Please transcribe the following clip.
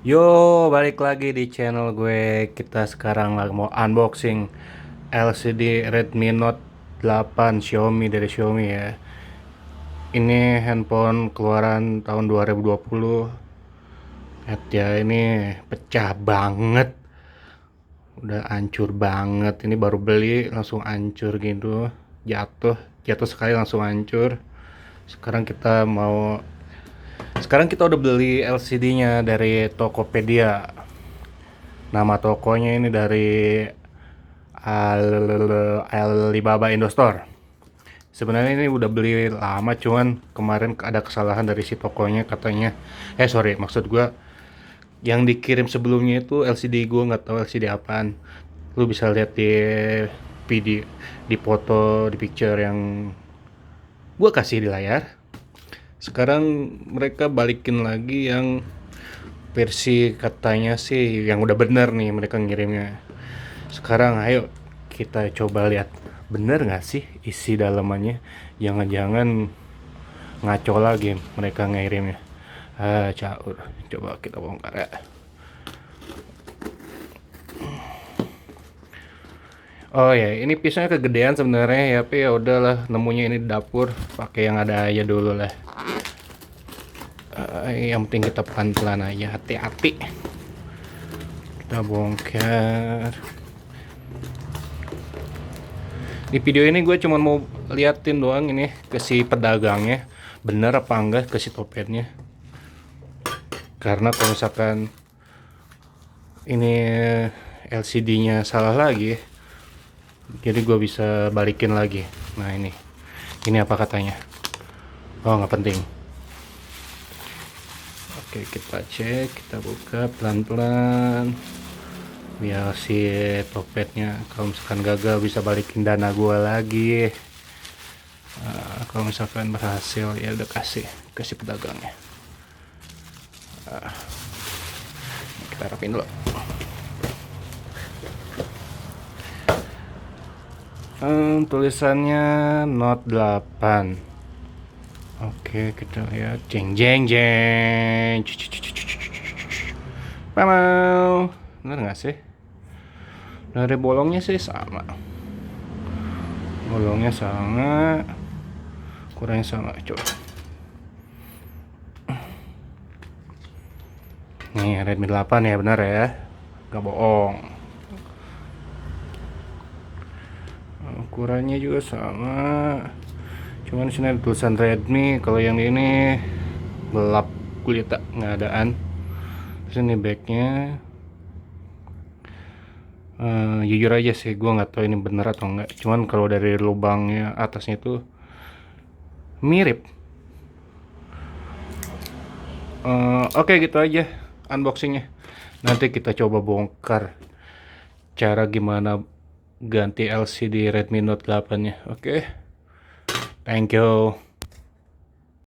Yo, balik lagi di channel gue. Kita sekarang lagi mau unboxing LCD Redmi Note 8 Xiaomi dari Xiaomi ya. Ini handphone keluaran tahun 2020. Lihat ya, ini pecah banget. Udah hancur banget. Ini baru beli langsung hancur gitu. Jatuh, jatuh sekali langsung hancur. Sekarang kita mau Sekarang kita udah beli LCD-nya dari Tokopedia. Nama tokonya ini dari Alibaba Indostore. Sebenarnya ini udah beli lama, cuman kemarin ada kesalahan dari si tokonya katanya. Sorry, maksud gua yang dikirim sebelumnya itu LCD gua nggak tahu LCD apaan. Lu bisa lihat di video, di foto, di picture yang gua kasih di layar. Sekarang mereka balikin lagi yang versi katanya sih yang udah bener nih mereka ngirimnya. Sekarang ayo kita coba lihat bener nggak sih isi dalamannya. Jangan-jangan ngaco lagi mereka ngirimnya. Caur. Coba kita bongkar ya. Oh ya, ini pisaunya kegedean sebenarnya ya, tapi ya udahlah, nemunya ini di dapur, pakai yang ada aja dulu lah. Yang penting kita pelan-pelan aja, hati-hati. Kita bongkar. Di video ini gue cuma mau liatin doang ini ke si pedagangnya, bener apa enggak ke si topetnya. Karena kalau misalkan ini LCD-nya salah lagi, jadi gue bisa balikin lagi. Nah ini apa katanya? Oh, nggak penting. Oke, kita cek, kita buka pelan-pelan biar si topetnya kalau misalkan gagal bisa balikin dana gue lagi. Kalau misalkan berhasil ya udah kasih pedagangnya. Kita rapin dulu. Tulisannya Note 8. Oke, kita lihat. Jeng jeng jeng. Mau bener nggak sih? Dari bolongnya sih sama. Bolongnya sama, kurangnya sama. Coba. Nih Redmi 8 ya, benar ya, nggak bohong. Ukurannya juga sama, cuman sini ada tulisan Redmi, kalau yang ini gelap gulita nggak adaan. Terus ini backnya, jujur aja sih gue nggak tahu ini bener atau enggak, cuman kalau dari lubangnya atasnya itu mirip. Oke, gitu aja unboxingnya. Nanti kita coba bongkar cara gimana ganti LCD Redmi Note 8 nya. Oke, thank you.